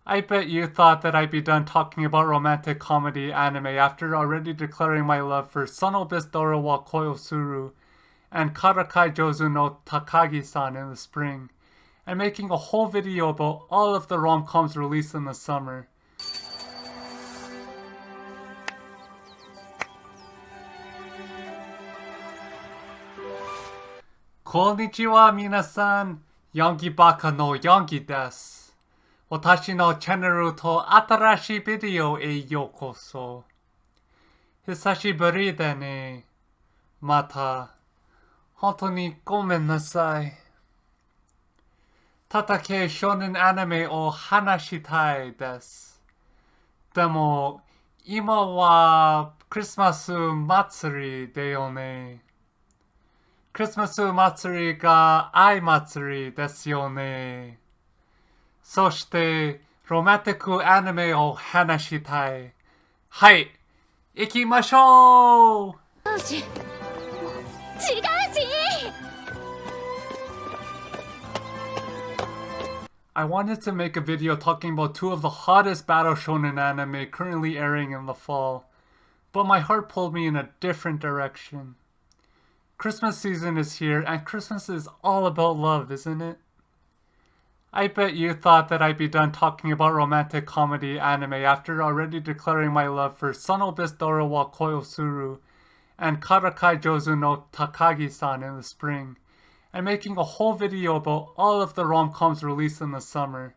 I bet you thought that I'd be done talking about romantic comedy anime after already declaring my love for Sonobis Doro wa Koi Suru and Karakai Jozu no Takagi-san in the spring, and making a whole video about all of the rom-coms released in the summer. Konnichiwa minasan, Yonggi-baka no Yonggi desu. 私のチャンネルと新しいビデオへようこそ。久しぶりだね。また、本当にごめんなさい。ただけ少年アニメを話したいです。でも、今はクリスマス祭りだよね。クリスマス祭りが愛祭りですよね。そして、ロマンティックアニメを話したい。はい、行きましょう。違うし。I wanted to make a video talking about two of the hottest battle shonen anime currently airing in the fall, but my heart pulled me in a different direction. Christmas season is here, and Christmas is all about love, isn't it? I bet you thought that I'd be done talking about romantic comedy anime after already declaring my love for Sonobis Doro wa Koi Suru and Karakai Jozu no Takagi-san in the spring, and making a whole video about all of the rom-coms released in the summer.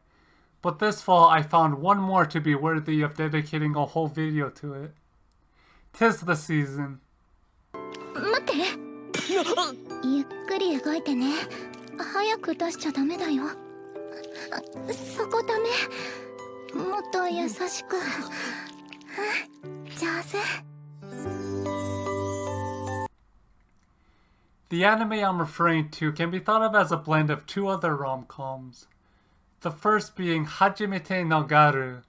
But this fall I found one more to be worthy of dedicating a whole video to it. 'Tis the season. 待って。ゆっくり動いてね。早く出しちゃダメだよ。そこダメ。もっと優しく。上手。The anime I'm referring to can be thought of as a blend of two other rom-coms. The first being Hajimete no Garu,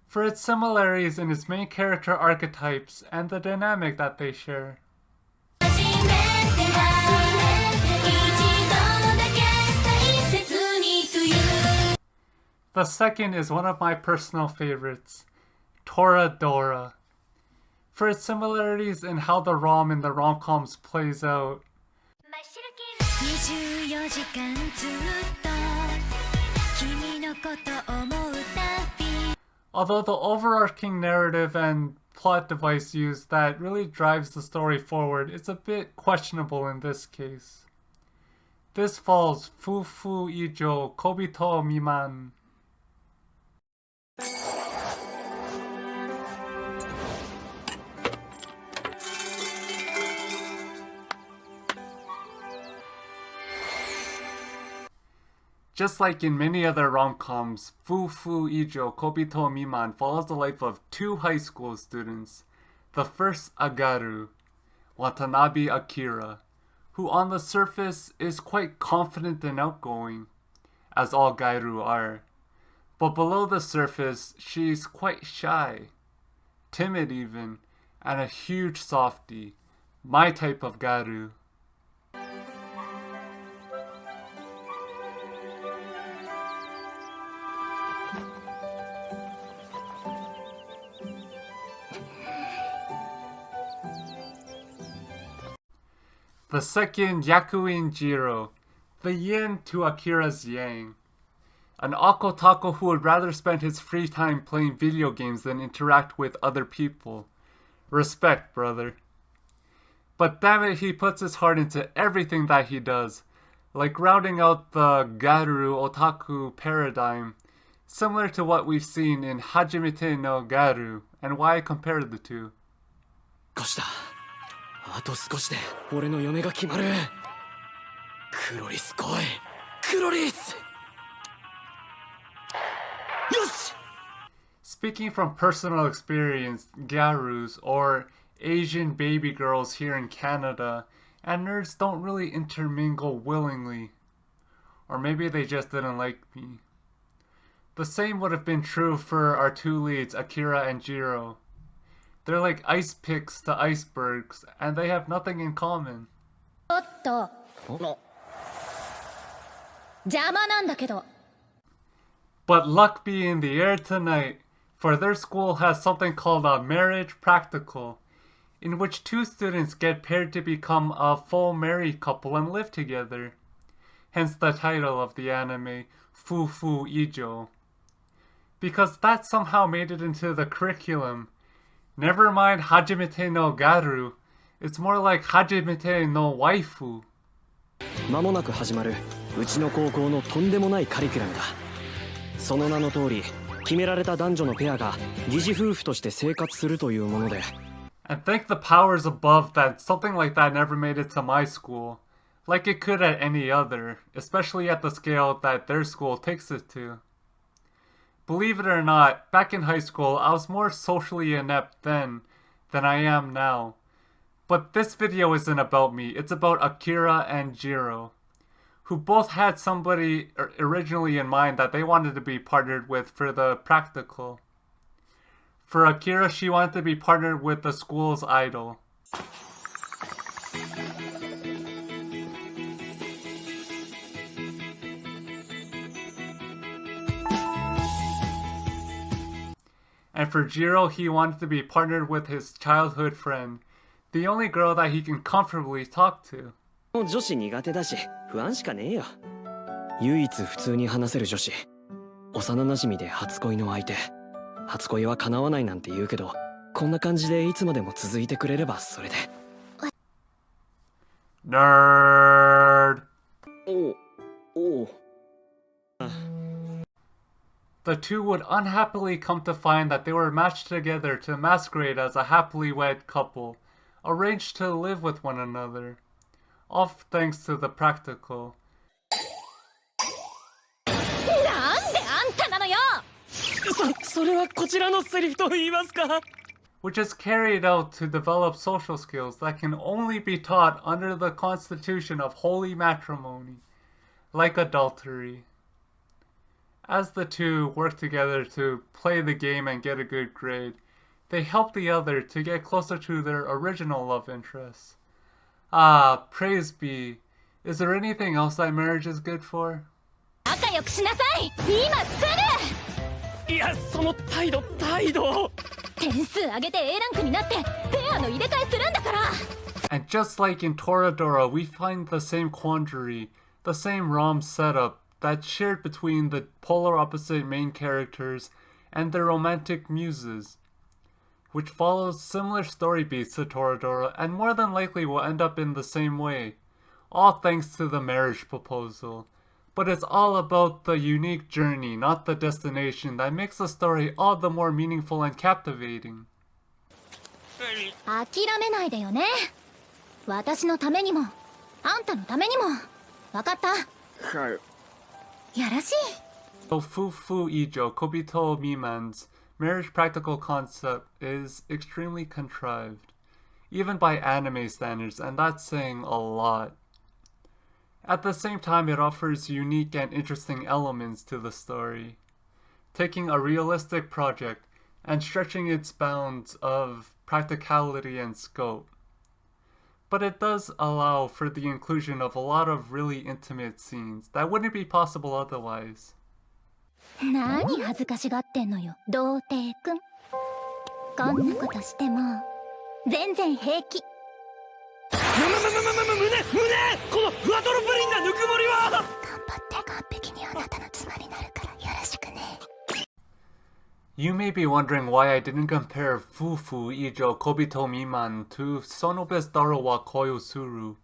for its similarities in its main character archetypes and the dynamic that they share. The second is one of my personal favorites, Toradora, for its similarities in how the rom in the rom-coms plays out. Although the overarching narrative and plot device used that really drives the story forward is a bit questionable in this case. This fall's夫婦以上 Kobito Miman. Just like in many other rom-coms,夫婦以上 Kobito Miman follows the life of two high school students. The first, Agaru, Watanabe Akira, who on the surface is quite confident and outgoing, as all Gairu are. But below the surface, she's quite shy, timid even, and a huge softie, my type of Garu. The second, Yakuin Jiro, the yin to Akira's yang. An okotaku who would rather spend his free time playing video games than interact with other people. Respect, brother. But damn it, he puts his heart into everything that he does, like rounding out the Garu otaku paradigm, similar to what we've seen in Hajimete no Garu, and why I compared the two. あと少しで俺の嫁が決まる。クロリス来い。クロリス。よし。 Speaking from personal experience, Garus, or Asian baby girls here in Canada, and nerds don't really intermingle willingly. Or maybe they just didn't like me. The same would have been true for our two leads, Akira and Jiro. They're like ice picks to icebergs, and they have nothing in common. おっと。邪魔なんだけど。But luck be in the air tonight, for their school has something called a marriage practical, in which two students get paired to become a full married couple and live together. Hence the title of the anime,夫婦以上. Because that somehow made it into the curriculum. Never mind Hajimete no Garu, it's more like Hajimete no Waifu. 間もなく始まるうちの高校のとんでもないカリキュラムだ。その名の通り、決められた男女のペアが疑似夫婦として生活するというもので。And thank the powers above that something like that never made it to my school, like it could at any other, especially at the scale that their school takes it to. Believe it or not, back in high school, I was more socially inept then than I am now. But this video isn't about me, it's about Akira and Jiro, who both had somebody originally in mind that they wanted to be partnered with for the practical. For Akira, she wanted to be partnered with the school's idol. And for Jiro, he wanted to be partnered with his childhood friend, the only girl that he can comfortably talk to. 女子苦手だし不安しかねえよ。唯一普通に話せる女子。幼馴染で初恋の相手。初恋は叶わないなんて言うけど、こんな感じでいつまでも続いてくれればそれで。Nerd! おう。The two would unhappily come to find that they were matched together to masquerade as a happily wed couple, arranged to live with one another. All thanks to the practical. なんであんたなのよ。それはこちらのセリフと言いますか Which is carried out to develop social skills that can only be taught under the constitution of holy matrimony, like adultery. As the two work together to play the game and get a good grade, they help the other to get closer to their original love interests. Ah, praise be. Is there anything else that marriage is good for? 仲良くしなさい。今すぐ。いや、その態度。点数上げて A ランクになってペアの入れ替えするんだから。And just like in Toradora, we find the same quandary, the same ROM setup that's shared between the polar opposite main characters and their romantic muses, which follows similar story beats to Toradora and more than likely will end up in the same way, all thanks to the marriage proposal. But it's all about the unique journey, not the destination, that makes the story all the more meaningful and captivating. 諦めないでよね。私のためにもあんたのためにも。わかった？はい。よろしい。So Fufu Ijo, Kobito Miman's marriage practical concept is extremely contrived, even by anime standards, and that's saying a lot. At the same time, it offers unique and interesting elements to the story, taking a realistic project and stretching its bounds of practicality and scope. But it does allow for the inclusion of a lot of really intimate scenes that wouldn't be possible otherwise. 何恥ずかしがってんのよ、童貞くん。こんなことしても全然平気。胸このふわとろプリンなぬくもりは。頑張って完璧にあなたの妻になるからよろしくね。You may be wondering why I didn't compare Fufu Ijo Kobito Miman to Sonobe's Daro wa Koyosuru,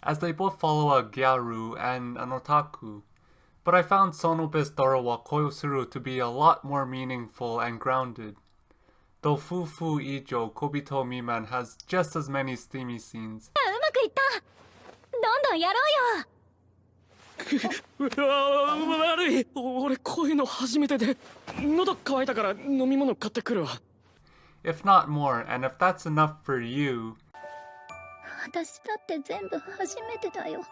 as they both follow a gyaru and an otaku. But I found Sonobe's Daro wa Koyosuru to be a lot more meaningful and grounded, though Fufu Ijo Kobito Miman has just as many steamy scenes. うまくいった。どんどんやろうよ。悪い。俺こういうの初めてで喉乾いたから飲み物買ってくるわ。If not more, and if that's enough for you, 私だって全部初めてだよ。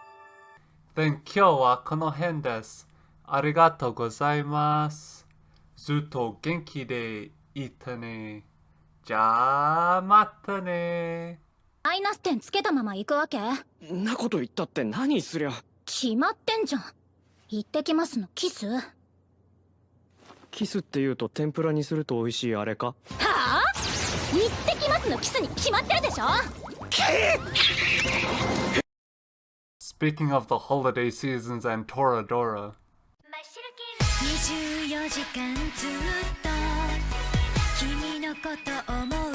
then 今日はこの辺です。ありがとうございます。ずっと元気でいてね。じゃあまたね。マイナス点つけたまま行くわけ？んなこと言ったって何すりゃ。決まってんじゃん。行ってきますのキス。キスっていうと天ぷらにすると美味しいあれか？はあ？行ってきますのキスに決まってるでしょ。Speaking of the holiday seasons and Toradora. 24時間ずっと君のこと思